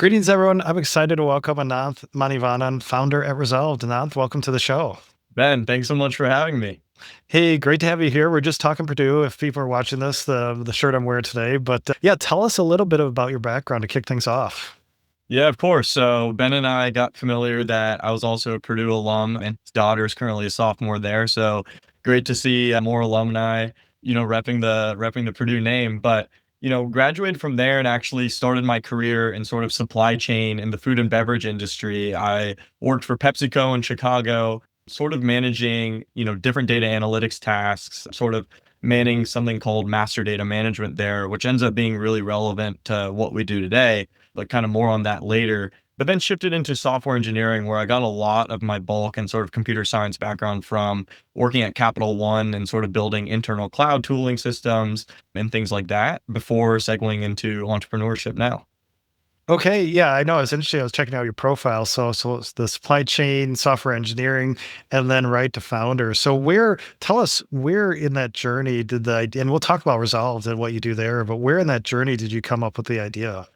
Greetings, everyone. I'm excited to welcome Ananth Manivannan, founder at Resolved. Ananth, welcome to the show. Ben, thanks so much for having me. Hey, great to have you here. We're just talking Purdue. If people are watching this, the shirt I'm wearing today. But yeah, tell us a little bit about your background to kick things off. Yeah, of course. So Ben and I got familiar that I was also a Purdue alum, and his daughter is currently a sophomore there. So great to see more alumni, repping the Purdue name. But graduated from there and actually started my career in sort of supply chain in the food and beverage industry. I worked for PepsiCo in Chicago, sort of managing different data analytics tasks, sort of manning something called master data management there, which ends up being really relevant to what we do today, but kind of more on that later. But then shifted into software engineering, where I got a lot of my bulk and sort of computer science background from working at Capital One and sort of building internal cloud tooling systems and things like that before segueing into entrepreneurship now. Okay, yeah, I know. It's interesting. I was checking out your profile. So it's the supply chain, software engineering, and then right to founder. So tell us where in that journey did the idea, and we'll talk about Resolved and what you do there, but where in that journey did you come up with the idea?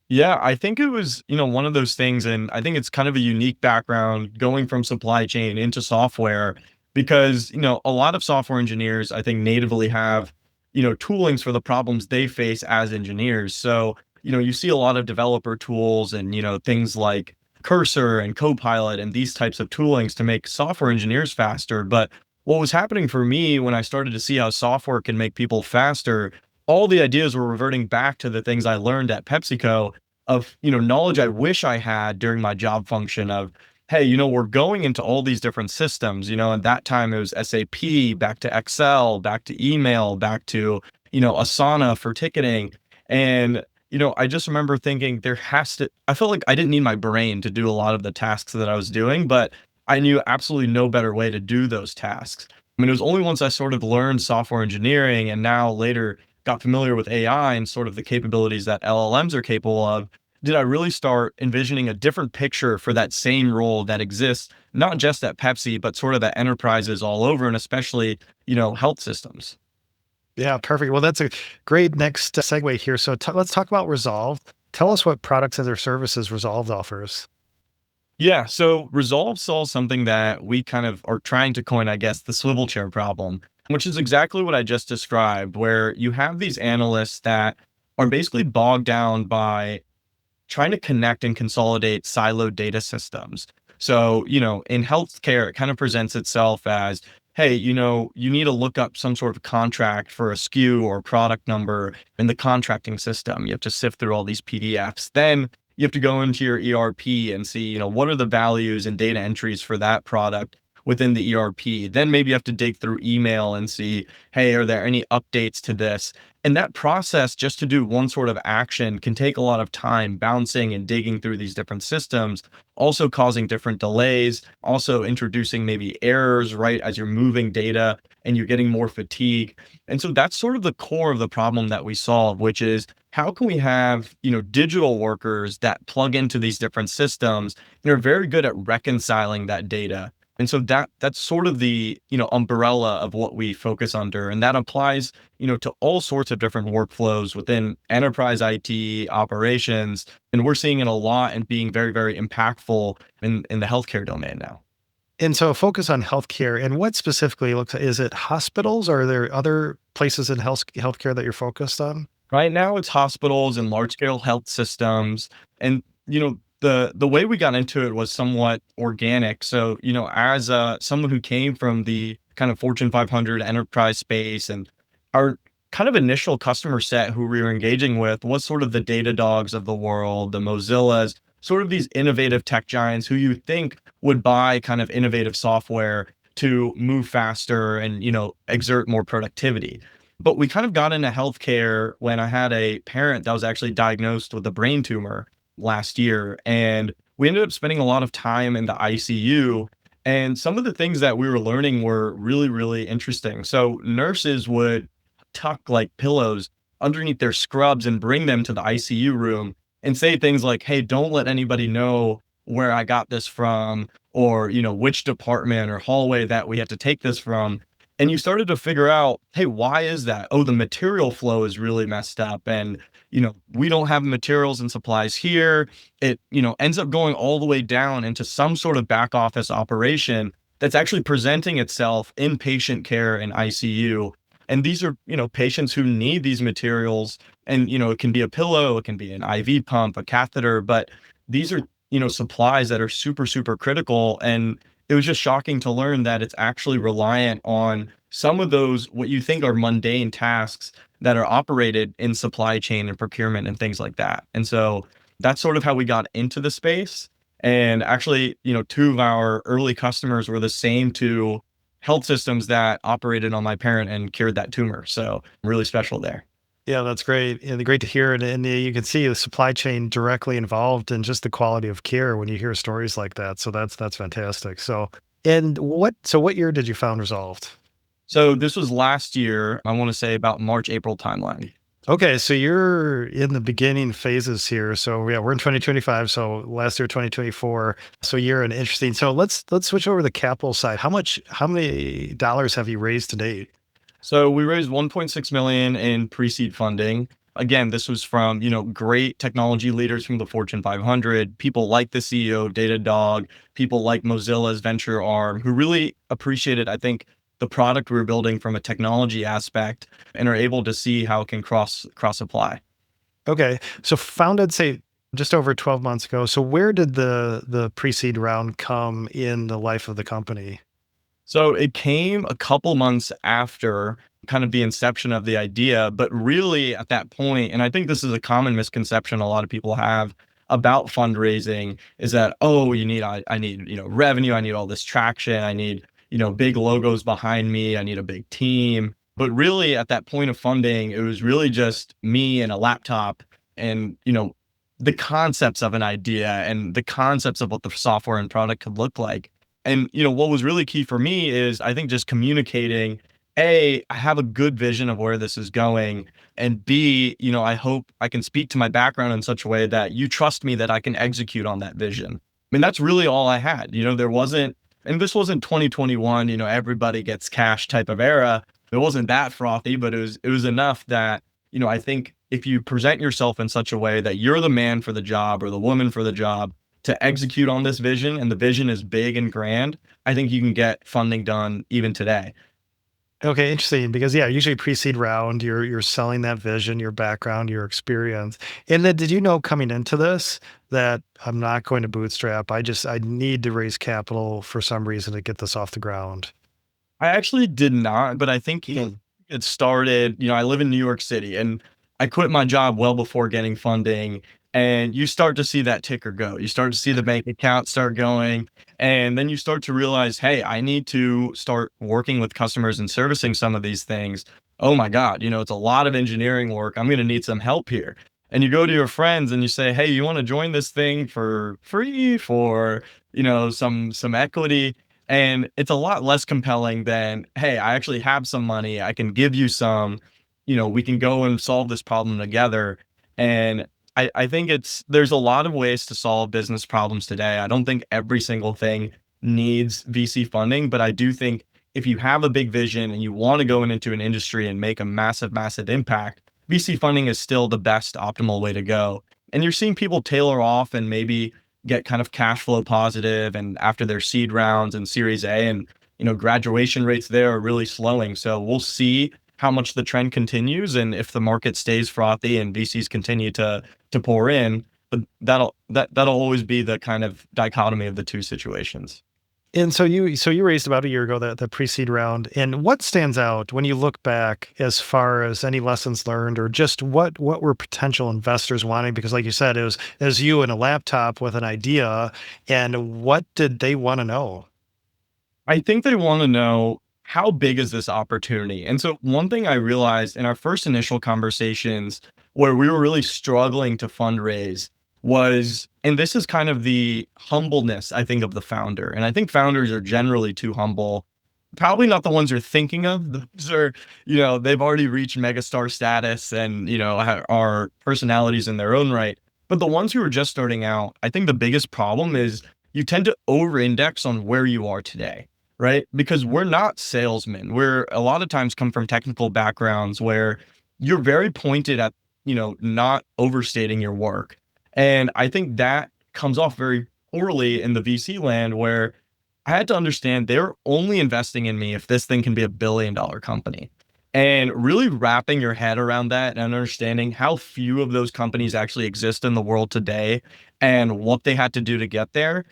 Yeah, I think it was, one of those things. And I think it's kind of a unique background going from supply chain into software because, a lot of software engineers, I think, natively have, toolings for the problems they face as engineers. So, you see a lot of developer tools and, things like Cursor and Copilot and these types of toolings to make software engineers faster. But what was happening for me when I started to see how software can make people faster, all the ideas were reverting back to the things I learned at PepsiCo of, knowledge I wish I had during my job function of, hey, we're going into all these different systems, at that time it was SAP, back to Excel, back to email, back to, Asana for ticketing. And, I just remember thinking I felt like I didn't need my brain to do a lot of the tasks that I was doing, but I knew absolutely no better way to do those tasks. I mean, it was only once I sort of learned software engineering and now later got familiar with AI and sort of the capabilities that LLMs are capable of, did I really start envisioning a different picture for that same role that exists, not just at Pepsi, but sort of at enterprises all over, and especially, health systems. Yeah, perfect. Well, that's a great next segue here. So let's talk about Resolve. Tell us what products and their services Resolved offers. Yeah, so Resolve solves something that we kind of are trying to coin, I guess, the swivel chair problem, which is exactly what I just described, where you have these analysts that are basically bogged down by trying to connect and consolidate siloed data systems. So, in healthcare, it kind of presents itself as, hey, you need to look up some sort of contract for a SKU or product number in the contracting system. You have to sift through all these PDFs. Then you have to go into your ERP and see, what are the values and data entries for that product within the ERP. Then maybe you have to dig through email and see, hey, are there any updates to this? And that process, just to do one sort of action, can take a lot of time bouncing and digging through these different systems, also causing different delays, also introducing maybe errors, right, as you're moving data and you're getting more fatigue. And so that's sort of the core of the problem that we solve, which is how can we have, digital workers that plug into these different systems and are very good at reconciling that data. And so that's sort of the, umbrella of what we focus under. And that applies, to all sorts of different workflows within enterprise IT operations. And we're seeing it a lot and being very, very impactful in the healthcare domain now. And so focus on healthcare and what specifically is it hospitals or are there other places in healthcare that you're focused on? Right now, it's hospitals and large scale health systems. And, the way we got into it was somewhat organic. So, as someone who came from the kind of Fortune 500 enterprise space, and our kind of initial customer set who we were engaging with was sort of the Datadogs of the world, the Mozillas, sort of these innovative tech giants who you think would buy kind of innovative software to move faster and, exert more productivity. But we kind of got into healthcare when I had a parent that was actually diagnosed with a brain tumor last year. And we ended up spending a lot of time in the ICU. And some of the things that we were learning were really, really interesting. So nurses would tuck like pillows underneath their scrubs and bring them to the ICU room and say things like, hey, don't let anybody know where I got this from, or, which department or hallway that we had to take this from. And you started to figure out, hey, why is that? Oh, the material flow is really messed up. And, we don't have materials and supplies here. It, ends up going all the way down into some sort of back office operation that's actually presenting itself in patient care and ICU. And these are, patients who need these materials. And, it can be a pillow, it can be an IV pump, a catheter, but these are, supplies that are super, super critical. And it was just shocking to learn that it's actually reliant on some of those, what you think are mundane tasks that are operated in supply chain and procurement and things like that. And so that's sort of how we got into the space. And actually, two of our early customers were the same two health systems that operated on my parent and cured that tumor. So really special there. Yeah, that's great. And great to hear. And you can see the supply chain directly involved in just the quality of care when you hear stories like that. So that's fantastic. So what year did you found Resolved? So this was last year, I want to say about March, April timeline. Okay, so you're in the beginning phases here. So yeah, we're in 2025. So last year, 2024. So you're an interesting. So let's switch over to the capital side. How many dollars have you raised to date? So we raised 1.6 million in pre-seed funding. Again, this was from, great technology leaders from the Fortune 500, people like the CEO of Datadog, people like Mozilla's venture arm, who really appreciated, I think, the product we were building from a technology aspect and are able to see how it can cross apply. Okay, so founded, say, just over 12 months ago. So where did the pre-seed round come in the life of the company? So it came a couple months after kind of the inception of the idea, but really at that point, and I think this is a common misconception a lot of people have about fundraising is that, oh, I need, revenue, I need all this traction, I need, big logos behind me, I need a big team. But really at that point of funding, it was really just me and a laptop and, the concepts of an idea and the concepts of what the software and product could look like. And, what was really key for me is I think just communicating, A, I have a good vision of where this is going. And B, I hope I can speak to my background in such a way that you trust me that I can execute on that vision. I mean, that's really all I had. There wasn't, and this wasn't 2021, everybody gets cash type of era. It wasn't that frothy, but it was enough that, I think if you present yourself in such a way that you're the man for the job or the woman for the job, to execute on this vision and the vision is big and grand, I think you can get funding done even today. Okay, interesting. Because yeah, usually pre-seed round, you're selling that vision, your background, your experience. And then did you know coming into this that I'm not going to bootstrap? I need to raise capital for some reason to get this off the ground. I actually did not, but I think it started, I live in New York City and I quit my job well before getting funding. And you start to see that ticker go. You start to see the bank account start going. And then you start to realize, hey, I need to start working with customers and servicing some of these things. Oh my God, it's a lot of engineering work. I'm going to need some help here. And you go to your friends and you say, hey, you want to join this thing for free for, some equity? And it's a lot less compelling than, hey, I actually have some money. I can give you some, we can go and solve this problem together. And I think there's a lot of ways to solve business problems today. I don't think every single thing needs VC funding, but I do think if you have a big vision and you want to go into an industry and make a massive, massive impact, VC funding is still the best optimal way to go. And you're seeing people tailor off and maybe get kind of cash flow positive and after their seed rounds and series A and, graduation rates there are really slowing. So we'll see how much the trend continues and if the market stays frothy and VCs continue to pour in, but that'll always be the kind of dichotomy of the two situations. And so you raised about a year ago that the pre-seed round. And what stands out when you look back as far as any lessons learned or just what were potential investors wanting? Because like you said, it was you and a laptop with an idea. And what did they want to know? I think they want to know how big is this opportunity? And so one thing I realized in our first initial conversations where we were really struggling to fundraise was, and this is kind of the humbleness, I think, of the founder. And I think founders are generally too humble. Probably not the ones you're thinking of. Those are, they've already reached megastar status and, are personalities in their own right. But the ones who are just starting out, I think the biggest problem is you tend to over index on where you are today. right? Because we're not salesmen. We're a lot of times come from technical backgrounds where you're very pointed at, not overstating your work. And I think that comes off very poorly in the VC land where I had to understand they're only investing in me if this thing can be $1 billion company. And really wrapping your head around that and understanding how few of those companies actually exist in the world today and what they had to do to get there,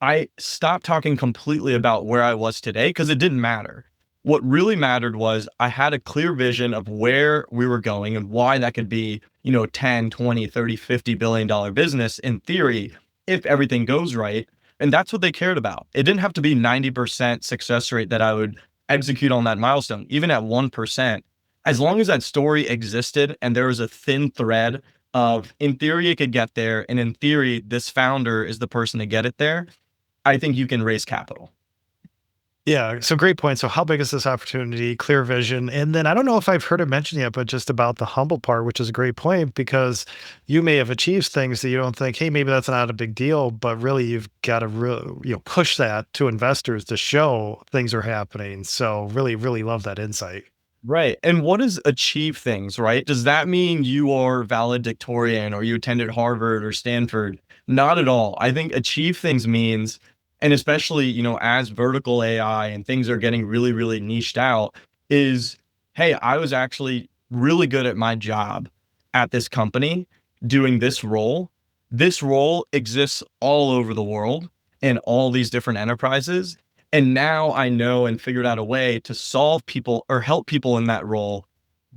I stopped talking completely about where I was today because it didn't matter. What really mattered was I had a clear vision of where we were going and why that could be, 10, 20, 30, $50 billion business in theory, if everything goes right. And that's what they cared about. It didn't have to be 90% success rate that I would execute on that milestone, even at 1%. As long as that story existed and there was a thin thread of, in theory, it could get there. And in theory, this founder is the person to get it there. I think you can raise capital. Yeah. So great point. So how big is this opportunity? Clear vision. And then I don't know if I've heard it mentioned yet, but just about the humble part, which is a great point because you may have achieved things that you don't think, hey, maybe that's not a big deal, but really you've got to really, push that to investors to show things are happening. So really, really love that insight. Right. And what is achieve things, right? Does that mean you are valedictorian or you attended Harvard or Stanford? Not at all. I think achieve things means, and especially, as vertical AI and things are getting really, really niched out, is, hey, I was actually really good at my job at this company doing this role. This role exists all over the world in all these different enterprises. And now I know and figured out a way to solve people or help people in that role,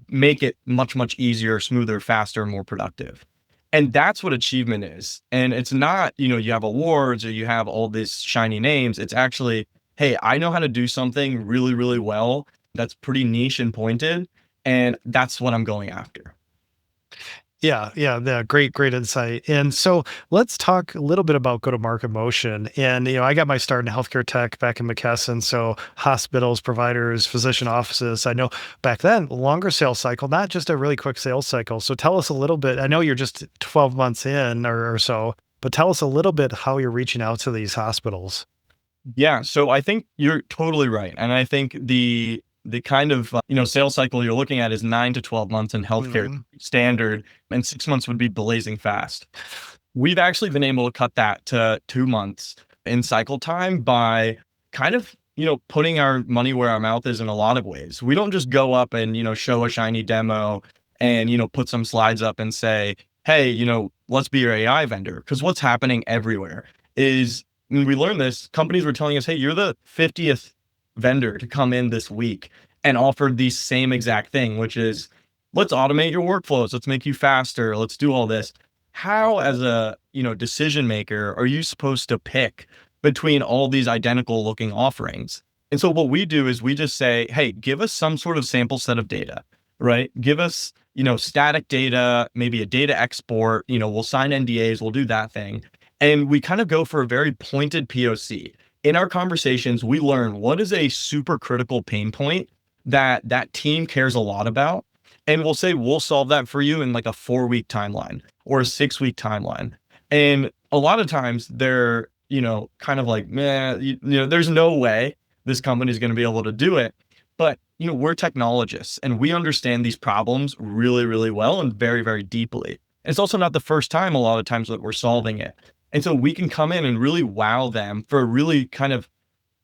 make it much, much easier, smoother, faster, more productive. And that's what achievement is. And it's not, you have awards or you have all these shiny names. It's actually, hey, I know how to do something really, really well that's pretty niche and pointed. And that's what I'm going after. Yeah. Great, great insight. And so let's talk a little bit about go-to-market motion. And I got my start in healthcare tech back in McKesson. So hospitals, providers, physician offices. I know back then, longer sales cycle, not just a really quick sales cycle. So tell us a little bit. I know you're just 12 months in or so, but tell us a little bit how you're reaching out to these hospitals. Yeah, so I think you're totally right. And I think the kind of sales cycle you're looking at is 9 to 12 months in healthcare Mhm. standard, and 6 months would be blazing fast. We've actually been able to cut that to 2 months in cycle time by kind of putting our money where our mouth is in a lot of ways. We don't just go up and show a shiny demo and put some slides up and say, hey, let's be your AI vendor. Because what's happening everywhere is, when we learned this, companies were telling us, hey, you're the 50th vendor to come in this week and offer the same exact thing, which is, let's automate your workflows. Let's make you faster. Let's do all this. How, as a decision maker, are you supposed to pick between all these identical looking offerings? And so what we do is we just say, hey, give us some sort of sample set of data, right? Give us, static data, maybe a data export, we'll sign NDAs, we'll do that thing. And we kind of go for a very pointed POC. In our conversations, we learn what is a super critical pain point that that team cares a lot about. And we'll say, we'll solve that for you in like a 4-week timeline or a 6-week timeline. And a lot of times they're, kind of like, man, there's no way this company is going to be able to do it. But, we're technologists and we understand these problems really, really well and very, very deeply. It's also not the first time a lot of times that we're solving it. And so we can come in and really wow them for a really kind of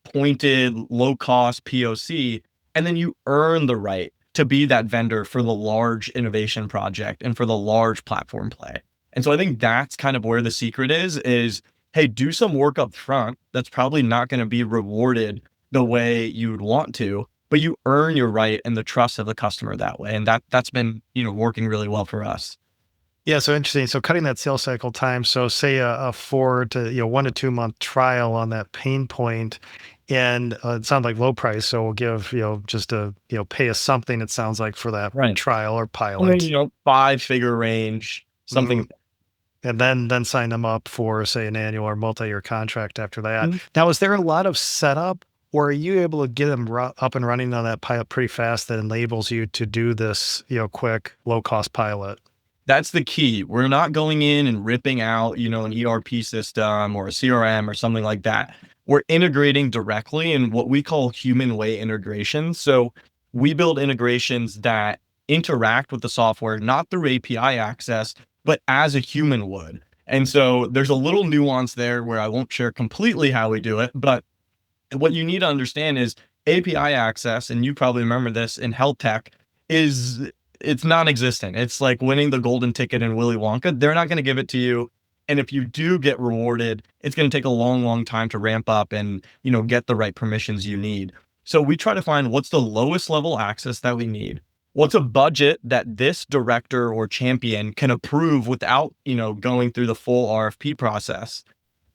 pointed, low cost POC. And then you earn the right to be that vendor for the large innovation project and for the large platform play. And so I think that's kind of where the secret is, hey, do some work up front that's probably not going to be rewarded the way you would want to, but you earn your right and the trust of the customer that way. And that's been, working really well for us. Yeah, so interesting. So cutting that sales cycle time. So say a 1 to 2 month trial on that pain point, and it sounds like low price. So we'll give just a pay us something. It sounds like for that Right. trial or I mean, pilot, 5-figure range, Mhm. something. And then sign them up for say an annual or multi-year contract after that. Mhm. Now, is there a lot of setup, or are you able to get them up and running on that pilot pretty fast that enables you to do this quick low cost pilot? That's the key. We're not going in and ripping out, an ERP system or a CRM or something like that. we're integrating directly in what we call human way integrations. So we build integrations that interact with the software, not through API access, but as a human would. And so there's a little nuance there where I won't share completely how we do it, but what you need to understand is API access, and you probably remember this in health tech, is it's non-existent. It's like winning the golden ticket in Willy Wonka. They're not going to give it to you. And if you do get rewarded, it's going to take a long, long time to ramp up and, get the right permissions you need. So we try to find what's the lowest level access that we need. What's a budget that this director or champion can approve without, going through the full RFP process.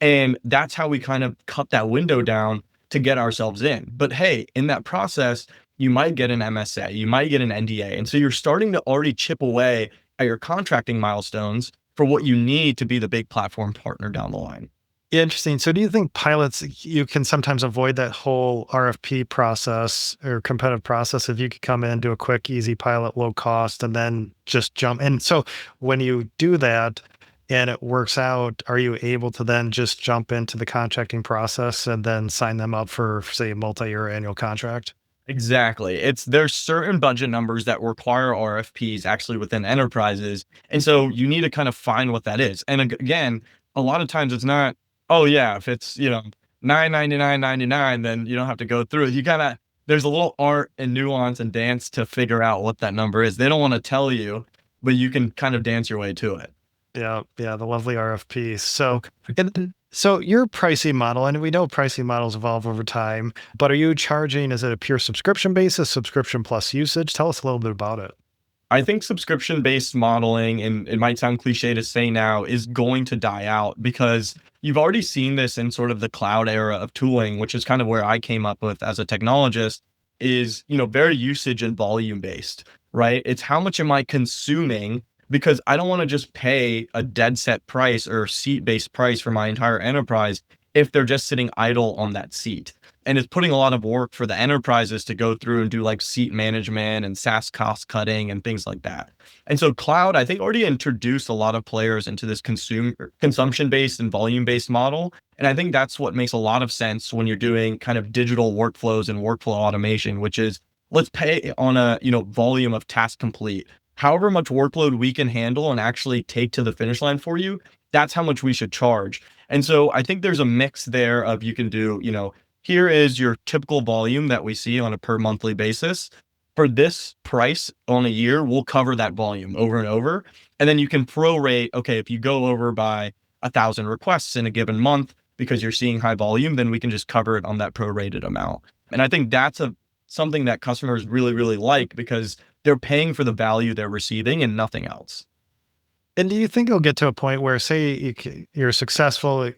And that's how we kind of cut that window down to get ourselves in. But hey, in that process, you might get an MSA, you might get an NDA. And so you're starting to already chip away at your contracting milestones for what you need to be the big platform partner down the line. Interesting. So do you think pilots, you can sometimes avoid that whole RFP process or competitive process if you could come in, do a quick, easy pilot, low cost, and then just jump? And so when you do that and it works out, are you able to then just jump into the contracting process and then sign them up for, say, a multi-year annual contract? Exactly. There's certain budget numbers that require RFPs actually within enterprises. And so you need to kind of find what that is. And again, a lot of times it's not, oh yeah, if it's, 999.99, then you don't have to go through it. There's a little art and nuance and dance to figure out what that number is. They don't want to tell you, but you can kind of dance your way to it. Yeah, yeah, the lovely RFPs. So your pricing model, and we know pricing models evolve over time, but are you charging, is it a pure subscription basis, subscription plus usage? Tell us a little bit about it. I think subscription-based modeling, and it might sound cliche to say now, is going to die out because you've already seen this in sort of the cloud era of tooling, which is kind of where I came up with as a technologist, is, very usage and volume based, right? It's how much am I consuming, because I don't want to just pay a dead set price or seat-based price for my entire enterprise if they're just sitting idle on that seat. And it's putting a lot of work for the enterprises to go through and do like seat management and SaaS cost cutting and things like that. And so cloud, I think, already introduced a lot of players into this consumption-based and volume-based model. And I think that's what makes a lot of sense when you're doing kind of digital workflows and workflow automation, which is let's pay on a, volume of task complete. However much workload we can handle and actually take to the finish line for you, that's how much we should charge. And so I think there's a mix there of you can do, here is your typical volume that we see on a per monthly basis. For this price on a year, we'll cover that volume over and over. And then you can prorate, okay, if you go over by 1,000 requests in a given month because you're seeing high volume, then we can just cover it on that prorated amount. And I think that's something that customers really, really like because they're paying for the value they're receiving and nothing else. And do you think it'll get to a point where, say, you're successful,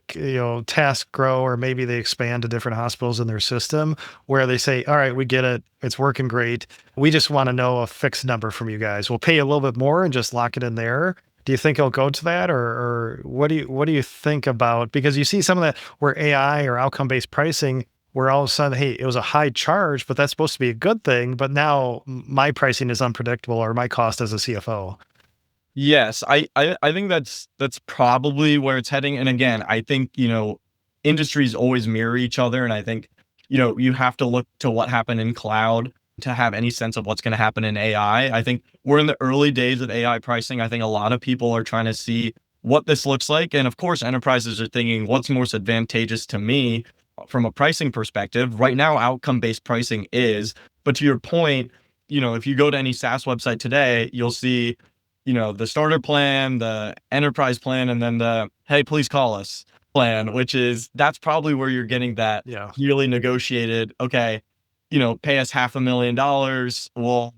tasks grow, or maybe they expand to different hospitals in their system, where they say, "All right, we get it, it's working great. We just want to know a fixed number from you guys. We'll pay you a little bit more and just lock it in there." Do you think it'll go to that, or what do you think about? Because you see some of that where AI or outcome-based pricing, where all of a sudden, hey, it was a high charge, but that's supposed to be a good thing, but now my pricing is unpredictable, or my cost as a CFO. Yes, I think that's probably where it's heading. And again, I think, industries always mirror each other. And I think, you have to look to what happened in cloud to have any sense of what's going to happen in AI. I think we're in the early days of AI pricing. I think a lot of people are trying to see what this looks like. And of course, enterprises are thinking what's most advantageous to me from a pricing perspective. Right now, outcome-based pricing is, but to your point, if you go to any SaaS website today, you'll see the starter plan, the enterprise plan, and then the, hey, please call us plan, that's probably where you're getting that Yeah. yearly negotiated, okay, pay us $500,000. We'll,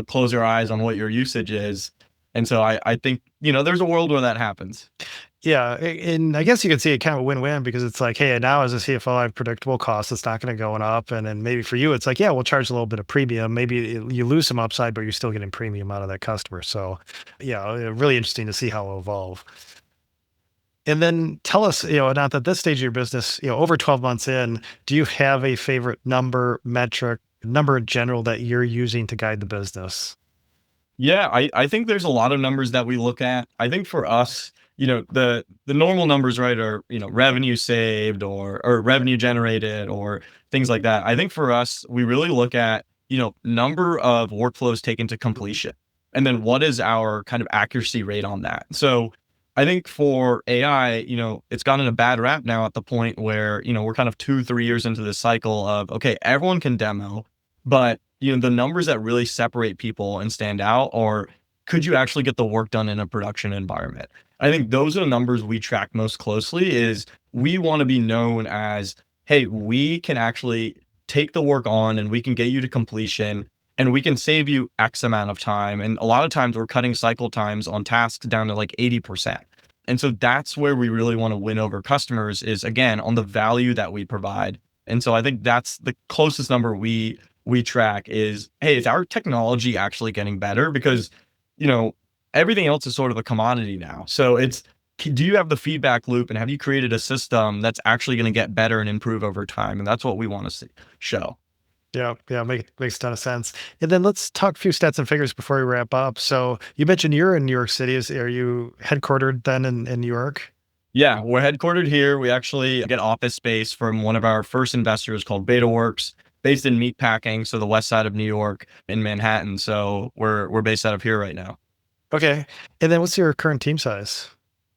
close your eyes on what your usage is. And so I think, there's a world where that happens. Yeah, and I guess you could see it kind of a win-win because it's like, hey, now as a CFO, I have predictable costs. It's not going to go up. And then maybe for you, it's like, yeah, we'll charge a little bit of premium. Maybe you lose some upside, but you're still getting premium out of that customer. So yeah, really interesting to see how it'll evolve. And then tell us, Ananth, at this stage of your business, over 12 months in, do you have a favorite number, metric, number in general that you're using to guide the business? Yeah, I think there's a lot of numbers that we look at. I think for us, the normal numbers, right, are, revenue saved or revenue generated or things like that. I think for us, we really look at, number of workflows taken to completion. And then what is our kind of accuracy rate on that? So I think for AI, it's gotten a bad rap now at the point where, we're kind of 2, 3 years into this cycle of, okay, everyone can demo, but the numbers that really separate people and stand out are, could you actually get the work done in a production environment? I think those are the numbers we track most closely is we want to be known as, hey, we can actually take the work on and we can get you to completion and we can save you X amount of time. And a lot of times we're cutting cycle times on tasks down to like 80%. And so that's where we really want to win over customers is again on the value that we provide. And so I think that's the closest number we track is, hey, is our technology actually getting better? Because, you know, everything else is sort of a commodity now. So it's, do you have the feedback loop and have you created a system that's actually going to get better and improve over time? And that's what we want to see, show. Yeah, yeah, makes a ton of sense. And then let's talk a few stats and figures before we wrap up. So you mentioned you're in New York City. Are you headquartered then in New York? Yeah, we're headquartered here. We actually get office space from one of our first investors called BetaWorks, based in meatpacking, so the west side of New York in Manhattan. So we're based out of here right now. Okay. And then what's your current team size?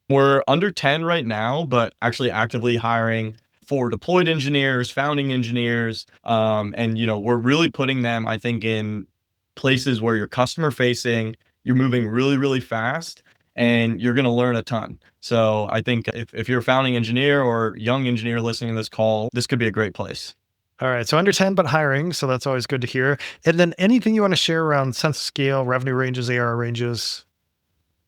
We're under 10 right now, but actually actively hiring for deployed engineers, founding engineers. And we're really putting them, I think, in places where you're customer facing, you're moving really, really fast, and you're going to learn a ton. So I think if you're a founding engineer or young engineer listening to this call, this could be a great place. All right. So under 10, but hiring. So that's always good to hear. And then anything you want to share around sense of scale, revenue ranges, ARR ranges?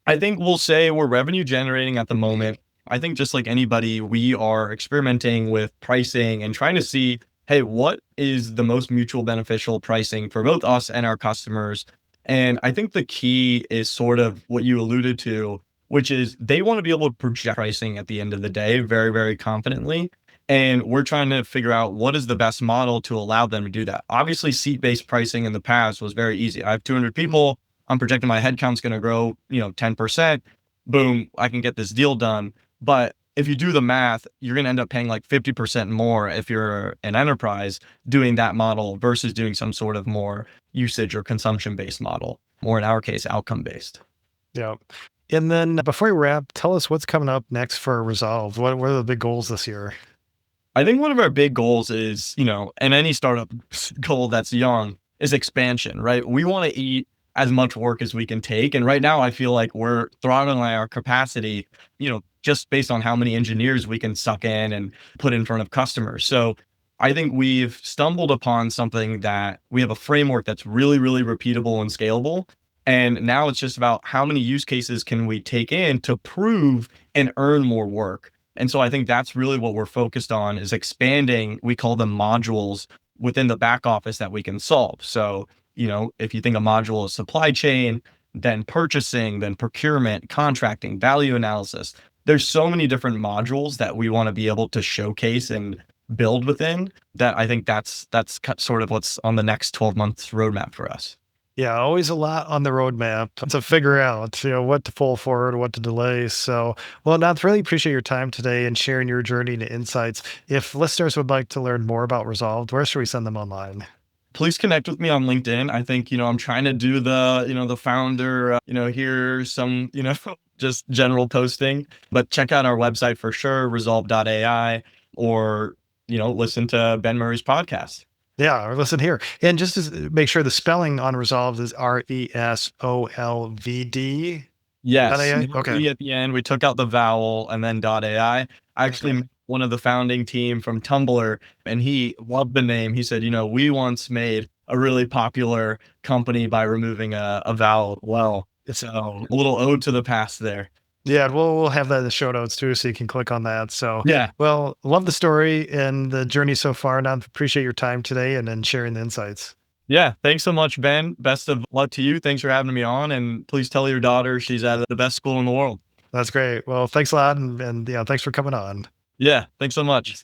I think we'll say we're revenue generating at the moment. I think just like anybody, we are experimenting with pricing and trying to see, hey, what is the most mutual beneficial pricing for both us and our customers? And I think the key is sort of what you alluded to, which is they want to be able to project pricing at the end of the day very, very confidently. And we're trying to figure out what is the best model to allow them to do that. Obviously, seat-based pricing in the past was very easy. I have 200 people. I'm projecting my headcount's going to grow, 10%. Boom, I can get this deal done. But if you do the math, you're going to end up paying like 50% more if you're an enterprise doing that model versus doing some sort of more usage or consumption based model, or in our case, outcome based. Yeah. And then before we wrap, tell us what's coming up next for Resolve. What are the big goals this year? I think one of our big goals is, and any startup goal that's young is expansion, right? We want to eat as much work as we can take. And right now I feel like we're throttling our capacity, just based on how many engineers we can suck in and put in front of customers. So I think we've stumbled upon something that we have a framework that's really, really repeatable and scalable. And now it's just about how many use cases can we take in to prove and earn more work. And so I think that's really what we're focused on is expanding, we call them modules within the back office that we can solve. So, if you think a module is supply chain, then purchasing, then procurement, contracting, value analysis, there's so many different modules that we want to be able to showcase and build within that. I think that's sort of what's on the next 12 months roadmap for us. Yeah, always a lot on the roadmap to figure out, what to pull forward, what to delay. So, well, Nath, really appreciate your time today and sharing your journey and insights. If listeners would like to learn more about Resolved, where should we send them online? Please connect with me on LinkedIn. I think, I'm trying to do the founder, here's some, just general posting, but check out our website for sure, resolve.ai, or, listen to Ben Murray's podcast. Yeah, or listen here. And just to make sure the spelling on Resolved is RESOLVD. Yes. AI? No Okay. E at the end. We took out the vowel and then .ai. I actually met one of the founding team from Tumblr, and he loved the name. He said, we once made a really popular company by removing a vowel. Well, it's a little ode to the past there. Yeah, we'll have that in the show notes too, so you can click on that. So, Yeah. well, love the story and the journey so far. And I appreciate your time today and then sharing the insights. Yeah. Thanks so much, Ben. Best of luck to you. Thanks for having me on. And please tell your daughter she's at the best school in the world. That's great. Well, thanks a lot, and yeah, thanks for coming on. Yeah. Thanks so much.